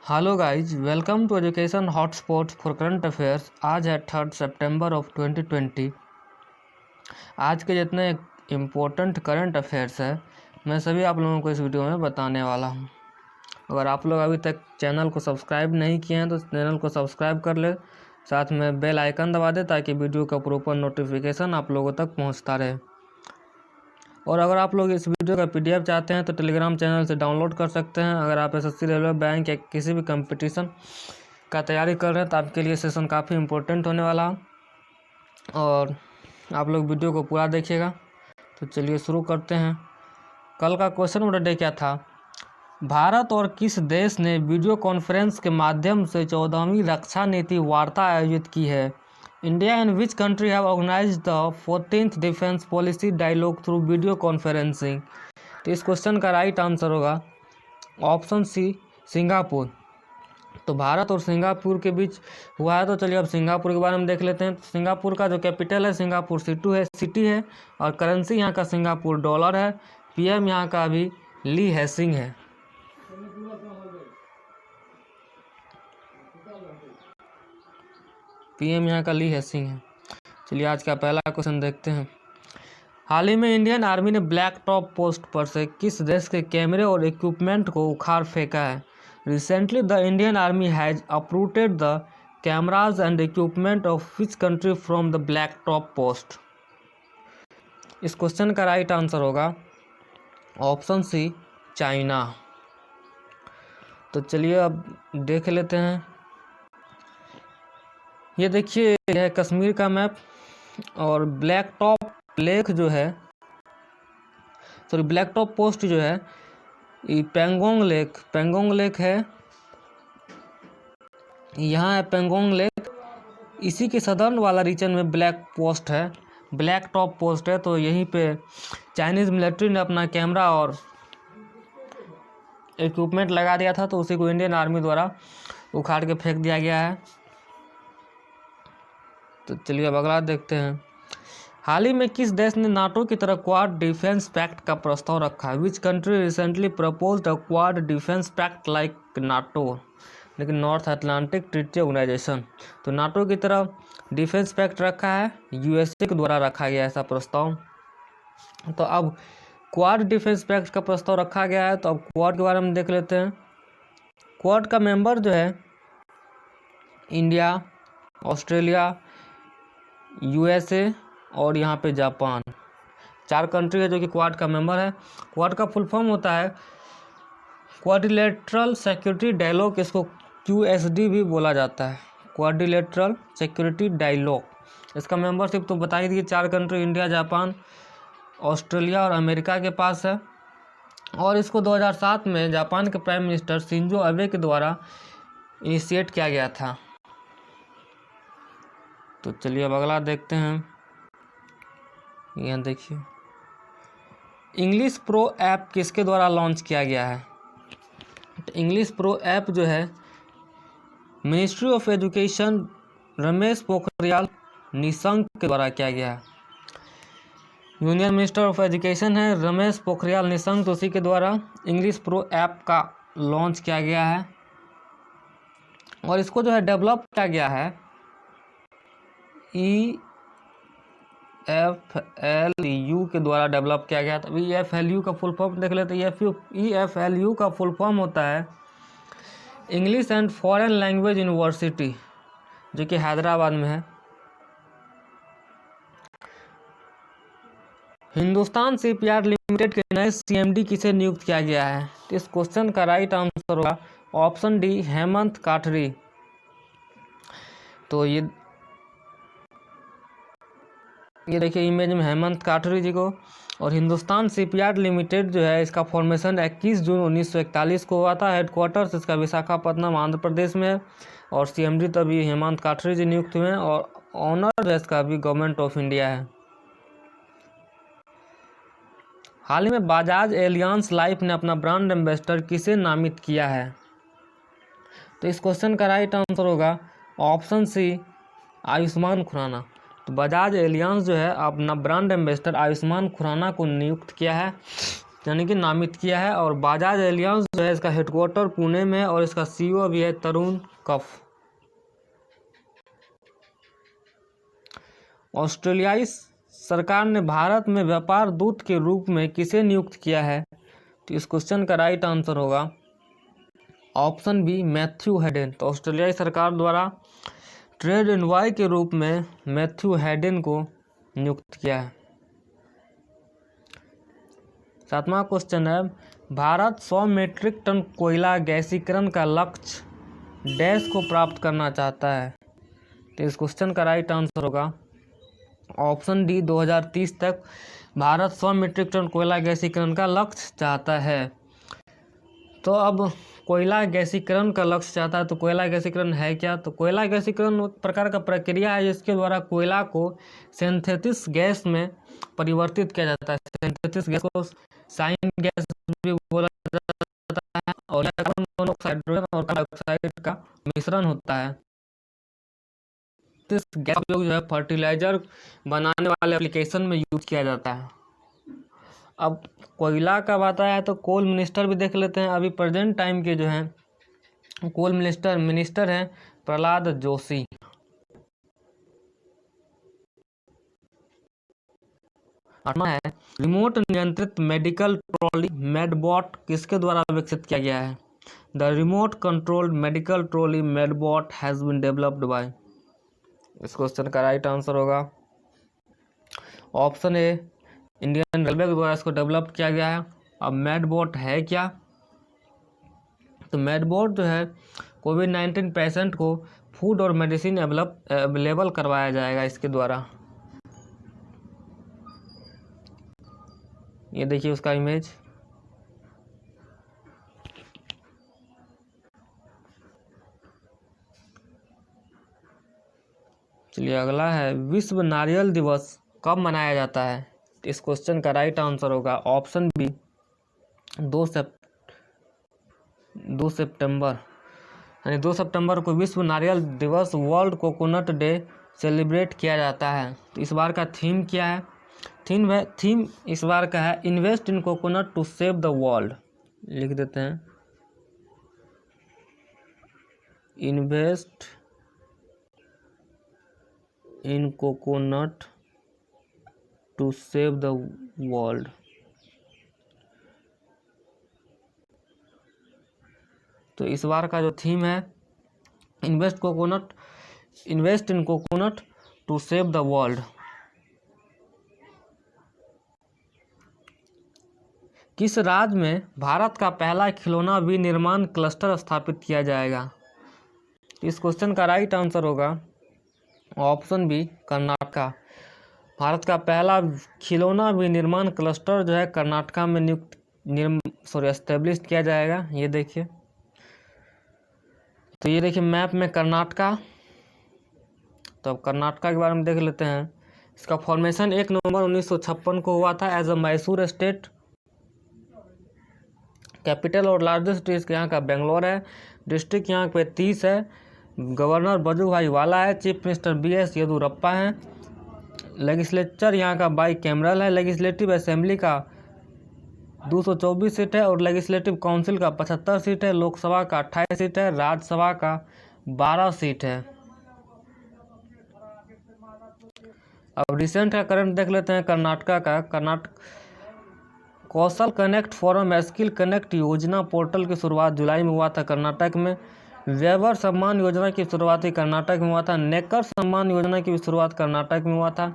Hello guys, welcome to education hotspot for current affairs. आज है 3 सितंबर of 2020। आज के जितने इम्पोर्टेंट करंट अफेयर्स है मैं सभी आप लोगों को इस वीडियो में बताने वाला हूं। अगर आप लोग अभी तक चैनल को सब्सक्राइब नहीं किए हैं तो चैनल को सब्सक्राइब कर ले, साथ में बेल आइकन दबा दे ताकि वीडियो का प्रॉपर नोटिफिकेशन आप लोगों तक पहुँचता रहे। और अगर आप लोग इस वीडियो का PDF चाहते हैं तो टेलीग्राम चैनल से डाउनलोड कर सकते हैं। अगर आप SSC रेलवे बैंक या किसी भी कंपटीशन का तैयारी कर रहे हैं तो आपके लिए सेशन काफ़ी इम्पोर्टेंट होने वाला है और आप लोग वीडियो को पूरा देखिएगा। तो चलिए शुरू करते हैं। कल का क्वेश्चन ऑफ द डे क्या था? भारत और किस देश ने वीडियो कॉन्फ्रेंस के माध्यम से 14वीं रक्षा नीति वार्ता आयोजित की है? India and which country have organized the 14th Defense Policy Dialogue through video conferencing? तो इस क्वेश्चन का राइट आंसर होगा ऑप्शन सी, सिंगापुर। तो भारत और सिंगापुर के बीच हुआ है। तो चलिए अब सिंगापुर के बारे में देख लेते हैं। सिंगापुर का जो कैपिटल है सिंगापुर सिटी है और करेंसी यहाँ का सिंगापुर डॉलर है। PM यहाँ का अभी ली हेसिंग है। PM यहाँ का ली हेसिंग है। चलिए आज का पहला क्वेश्चन देखते हैं। हाल ही में इंडियन आर्मी ने ब्लैक टॉप पोस्ट पर से किस देश के कैमरे और इक्विपमेंट को उखाड़ फेंका है? Recently the Indian army has uprooted the cameras and equipment of which country from the black top post? इस क्वेश्चन का राइट आंसर होगा ऑप्शन सी, चाइना। तो चलिए अब देख लेते हैं। ये देखिए, यह है कश्मीर का मैप और ब्लैक टॉप लेक जो है, सॉरी ब्लैक टॉप पोस्ट जो है ये पेंगोंग लेक है। यहाँ है पेंगोंग लेक, इसी के सदर्न वाला रीजन में ब्लैक टॉप पोस्ट है। तो यहीं पे चाइनीज़ मिलिट्री ने अपना कैमरा और इक्विपमेंट लगा दिया था, तो उसी को इंडियन आर्मी द्वारा उखाड़ के फेंक दिया गया है। तो चलिए अब अगला देखते हैं। हाल ही में किस देश ने नाटो की तरह क्वाड डिफेंस पैक्ट का प्रस्ताव रखा? Which country recently proposed a quad defence pact like NATO, लेकिन नॉर्थ अटलांटिक ट्रीटी ऑर्गेनाइजेशन। तो नाटो की तरह डिफेंस पैक्ट रखा है, USA के द्वारा रखा गया ऐसा प्रस्ताव। तो अब क्वाड डिफेंस पैक्ट का प्रस्ताव रखा गया है, तो अब क्वाड के बारे में देख लेते हैं। क्वाड का मेंबर जो है इंडिया, ऑस्ट्रेलिया, USA और यहाँ पे जापान, 4 कंट्री है जो कि क्वाड का मेंबर है। क्वाड का फुल फॉर्म होता है क्वाड्रिलेटरल सिक्योरिटी डायलॉग, इसको QSD भी बोला जाता है, क्वाड्रिलेटरल सिक्योरिटी डायलॉग। इसका मेंबरशिप तो बता ही दिए, 4 कंट्री इंडिया, जापान, ऑस्ट्रेलिया और अमेरिका के पास है। और इसको 2007 में जापान के प्राइम मिनिस्टर शिंजो अबे के द्वारा इनिशिएट किया गया था। तो चलिए अब अगला देखते हैं। यहाँ देखिए, इंग्लिश प्रो ऐप किसके द्वारा लॉन्च किया गया है? तो इंग्लिश प्रो ऐप जो है ministry of education Ramesh Pokhriyal Nishank के द्वारा किया गया है। यूनियन मिनिस्टर ऑफ एजुकेशन है रमेश पोखरियाल निशंक, तो उसी के द्वारा इंग्लिश प्रो ऐप का लॉन्च किया गया है। और इसको जो है डेवलप किया गया है EFLU के द्वारा डेवलप किया गया था। EFLU का फुल फॉर्म देख लेते हैं। EFLU का फुल फॉर्म होता है English and foreign language university, जो कि हैदराबाद में है। हिंदुस्तान शिपयार्ड लिमिटेड के नए CMD किसे नियुक्त किया गया है? तो इस क्वेश्चन का राइट आंसर होगा ऑप्शन डी, हेमंत काठरी। तो ये देखिए इमेज में हेमंत काठरी जी को। और हिंदुस्तान शिपयार्ड लिमिटेड जो है इसका फॉर्मेशन 21 जून 1941 को हुआ था। हेडक्वार्टर्स इसका विशाखापट्टनम आंध्र प्रदेश में है और CMD तभी हेमंत काठरी जी नियुक्त हुए हैं और ऑनर जो इसका भी गवर्नमेंट ऑफ इंडिया है। हाल ही में बजाज एलियांज लाइफ ने अपना ब्रांड एम्बेसडर किसे नामित किया है? तो इस क्वेश्चन का राइट आंसर होगा ऑप्शन सी, आयुष्मान खुराना। तो बजाज एलियांज जो है अपना ब्रांड एम्बेसडर आयुष्मान खुराना को नियुक्त किया है। यानी कि नामित किया है। और बजाज एलियांज जो है इसका हेडक्वार्टर पुणे में है और इसका CEO भी है तरुण कफ। ऑस्ट्रेलियाई सरकार ने भारत में व्यापार दूत के रूप में किसे नियुक्त किया है? तो इस क्वेश्चन का राइट आंसर होगा ऑप्शन बी, मैथ्यू हेडेन। तो ऑस्ट्रेलियाई सरकार द्वारा ट्रेड एनवॉय के रूप में मैथ्यू हेडेन को नियुक्त किया है। 7वां क्वेश्चन है, भारत 100 मीट्रिक टन कोयला गैसीकरण का लक्ष्य डैश को प्राप्त करना चाहता है। तो इस क्वेश्चन का राइट आंसर होगा ऑप्शन डी, 2030 तक भारत 100 मीट्रिक टन कोयला गैसीकरण का लक्ष्य चाहता है। तो अब कोयला गैसीकरण का लक्ष्य चाहता है, तो कोयला गैसीकरण है क्या? तो कोयला गैसीकरण एक प्रकार का प्रक्रिया है जिसके द्वारा कोयला को सिंथेटिक गैस में परिवर्तित किया जाता है। सिंथेटिक गैस को साइन गैस भी बोला जाता है और कार्बन मोनोऑक्साइड और कार्बन डाइऑक्साइड का मिश्रण होता है। इस गैस का उपयोग जो है फर्टिलाइजर बनाने वाले एप्लीकेशन में यूज किया जाता है। अब कोयला का बात आया तो कोल मिनिस्टर भी देख लेते हैं। अभी प्रेजेंट टाइम के जो हैं कोल मिनिस्टर हैं प्रहलाद जोशी। आठवां है, रिमोट नियंत्रित मेडिकल ट्रॉली मेडबॉट किसके द्वारा विकसित किया गया है? The remote controlled medical trolley Medbot has been developed by. इस क्वेश्चन का राइट आंसर होगा ऑप्शन ए, इंडियन रेलवे के द्वारा इसको डेवलप किया गया है। अब मेडबॉट है क्या? तो मेडबॉट जो है कोविड-19 पेशेंट को फूड और मेडिसिन अवेलेबल करवाया जाएगा इसके द्वारा। ये देखिए उसका इमेज। चलिए अगला है, विश्व नारियल दिवस कब मनाया जाता है? इस क्वेश्चन का राइट आंसर होगा ऑप्शन बी, 2 सितंबर, यानी 2 सितंबर को विश्व नारियल दिवस वर्ल्ड कोकोनट डे सेलिब्रेट किया जाता है। तो इस बार का थीम क्या है? थीम इस बार का है invest in coconut to save the world. लिख देते हैं, invest in coconut to save the world. तो इस बार का जो थीम है invest in coconut to save the world. किस राज्य में भारत का पहला खिलौना विनिर्माण क्लस्टर स्थापित किया जाएगा? इस क्वेश्चन का राइट आंसर होगा ऑप्शन बी, कर्नाटका। भारत का पहला खिलौना विनिर्माण क्लस्टर जो है कर्नाटका में एस्टेब्लिश किया जाएगा। ये देखिए, तो ये देखिए मैप में कर्नाटका। तो अब कर्नाटका के बारे में देख लेते हैं। इसका फॉर्मेशन 1 नवंबर 1956 को हुआ था as a Mysore state. Capital और लार्जेस्ट डिस्ट्रिक्ट यहाँ का बेंगलोर है। डिस्ट्रिक्ट यहाँ पे 30 है। गवर्नर वजुभाई वाला है। चीफ मिनिस्टर BS येदियुरप्पा हैं। लेजिस्लेचर यहाँ का बाई कैमरल है। लेजिस्लेटिव असेंबली का 224 सीट है और लेजिस्लेटिव काउंसिल का 75 सीट है। लोकसभा का 28 सीट है। राज्यसभा का 12 सीट है। अब रिसेंट का करंट देख लेते हैं कर्नाटका का। कौशल कनेक्ट फोरम स्किल कनेक्ट योजना पोर्टल की शुरुआत जुलाई में हुआ था कर्नाटक में। वेबर सम्मान योजना की शुरुआत कर्नाटक में हुआ था। नेकर सम्मान योजना की शुरुआत कर्नाटक में हुआ था।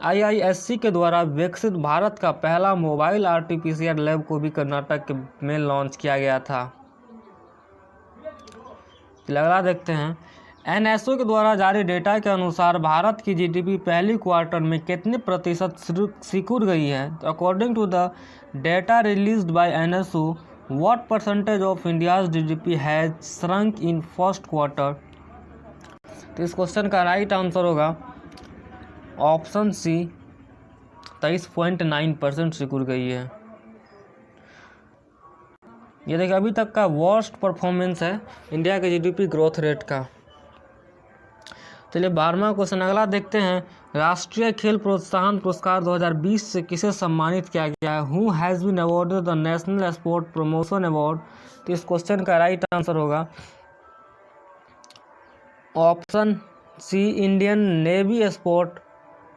IISc के द्वारा विकसित भारत का पहला मोबाइल RT-PCR लैब को भी कर्नाटक में लॉन्च किया गया था। अगला देखते हैं, NSO के द्वारा जारी डेटा के अनुसार भारत की GDP पहली क्वार्टर में कितने प्रतिशत सिकुड़ गई है? तो according to the data released by NSO, what percentage of India's GDP has shrunk in first quarter? तो इस क्वेश्चन का राइट आंसर होगा ऑप्शन सी, 23.9% सिकुड़ गई है। ये देखिए अभी तक का वर्स्ट परफॉर्मेंस है इंडिया के GDP ग्रोथ रेट का। चलिए 12वां क्वेश्चन अगला देखते हैं। राष्ट्रीय खेल प्रोत्साहन पुरस्कार 2020 से किसे सम्मानित किया गया है? Who has been awarded the national sport promotion award? तो इस क्वेश्चन का राइट आंसर होगा option C, Indian Navy sport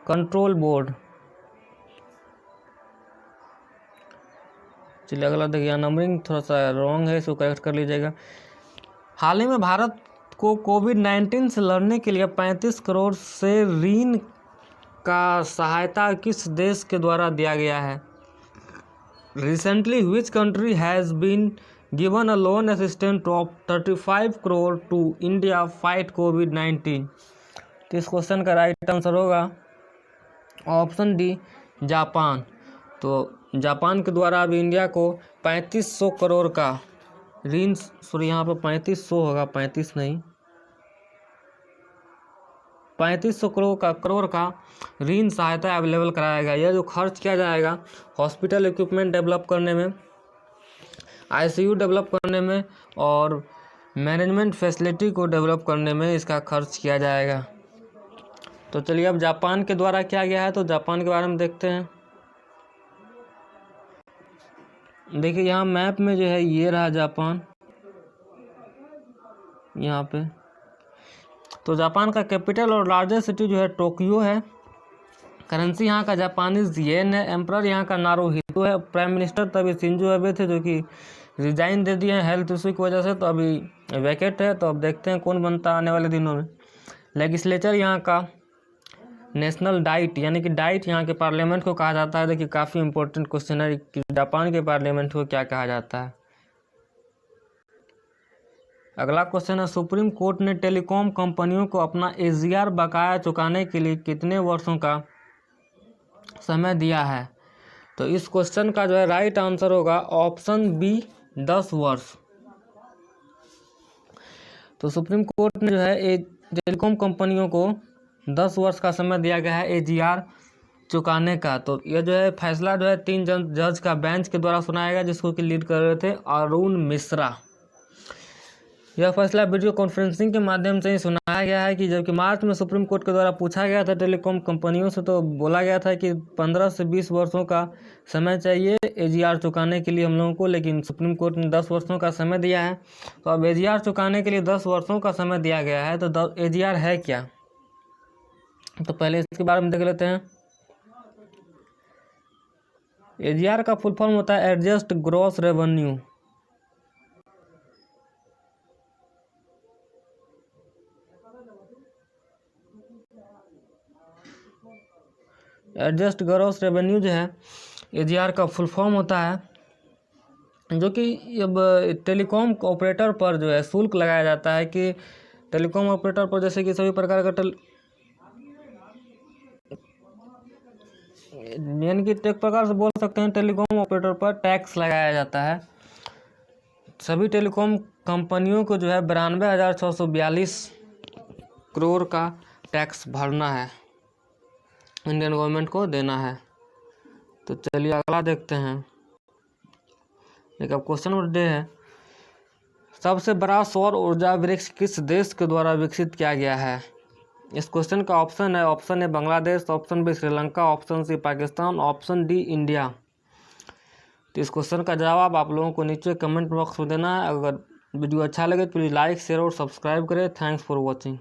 control board. चलिए अगला देखिए, नंबरिंग थोड़ा सा रॉन्ग है, इसको करेक्ट कर लीजिएगा। हाल ही में भारत को कोविड-19 से लड़ने के लिए 35 करोड़ से ऋण का सहायता किस देश के द्वारा दिया गया है? Recently which country has been given a loan assistance of 35 crore to India fight कोविड-19? तो इस क्वेश्चन का राइट आंसर होगा ऑप्शन डी, जापान। तो जापान के द्वारा अभी इंडिया को 3500 करोड़ का ऋण, सॉरी यहाँ पर 3500 होगा, 35 नहीं, 3500 करोड़ का ऋण सहायता अवेलेबल कराया गया। यह जो खर्च किया जाएगा हॉस्पिटल इक्विपमेंट डेवलप करने में, आईसीयू डेवलप करने में और मैनेजमेंट फैसिलिटी को डेवलप करने में इसका खर्च किया जाएगा। तो चलिए अब जापान के द्वारा किया गया है, तो जापान के बारे में देखते हैं। देखिए यहाँ मैप में जो है ये रहा जापान, यहाँ पे। तो जापान का कैपिटल और लार्जेस्ट सिटी जो है टोक्यो है। करेंसी यहाँ का जापानीज येन है। एम्परर यहाँ का नारुहितो है। प्राइम मिनिस्टर तभी शिंजो एबे थे, जो कि रिजाइन दे दिए हैं हेल्थ इशू की वजह से, तो अभी वैकेट है। तो अब देखते हैं कौन बनता है आने वाले दिनों में। लेजिस्लेचर यहाँ का नेशनल डाइट, यानी कि डाइट यहाँ के पार्लियामेंट को कहा जाता है। देखिए काफ़ी इंपॉर्टेंट क्वेश्चन है कि जापान के पार्लियामेंट को क्या कहा जाता है। अगला क्वेश्चन है, सुप्रीम कोर्ट ने टेलीकॉम कंपनियों को अपना एजीआर बकाया चुकाने के लिए कितने वर्षों का समय दिया है? तो इस क्वेश्चन का जो है राइट आंसर होगा ऑप्शन बी, 10 वर्ष। तो सुप्रीम कोर्ट ने जो है टेलीकॉम कंपनियों को 10 वर्ष का समय दिया गया है एजीआर चुकाने का। तो यह जो है फैसला जो है 3 जज का बेंच के द्वारा सुनाया गया, जिसको कि लीड कर रहे थे अरुण मिश्रा। यह फैसला वीडियो कॉन्फ्रेंसिंग के माध्यम से ही सुनाया गया है कि जबकि मार्च में सुप्रीम कोर्ट के द्वारा पूछा गया था टेलीकॉम कंपनियों से, तो बोला गया था कि 15 से 20 वर्षों का समय चाहिए एजीआर चुकाने के लिए हम लोगों को, लेकिन सुप्रीम कोर्ट ने 10 वर्षों का समय दिया है। तो अब एजीआर चुकाने के लिए 10 वर्षों का समय दिया गया है, तो एजीआर है क्या? तो पहले इसके बारे में देख लेते हैं। एजीआर का फुल फॉर्म होता है adjust gross revenue. Adjust gross revenue जो है एजीआर का फुल फॉर्म होता है, जो कि अब टेलीकॉम ऑपरेटर पर जो है शुल्क लगाया जाता है कि टेलीकॉम ऑपरेटर पर जैसे कि सभी प्रकार का यानी कि एक प्रकार से बोल सकते हैं टेलीकॉम ऑपरेटर पर टैक्स लगाया जाता है। सभी टेलीकॉम कंपनियों को जो है 92,642 करोड़ का टैक्स भरना है, इंडियन गवर्नमेंट को देना है। तो चलिए अगला देखते हैं। एक अब क्वेश्चन नंबर डे है, सबसे बड़ा सौर ऊर्जा वृक्ष किस देश के द्वारा विकसित किया गया है? इस क्वेश्चन का ऑप्शन है, option A Bangladesh, option B Sri Lanka, option C Pakistan, option D India. तो इस क्वेश्चन का जवाब आप लोगों को नीचे कमेंट बॉक्स में देना है। अगर वीडियो अच्छा लगे तो प्लीज़ लाइक, शेयर और सब्सक्राइब करें। Thanks for watching.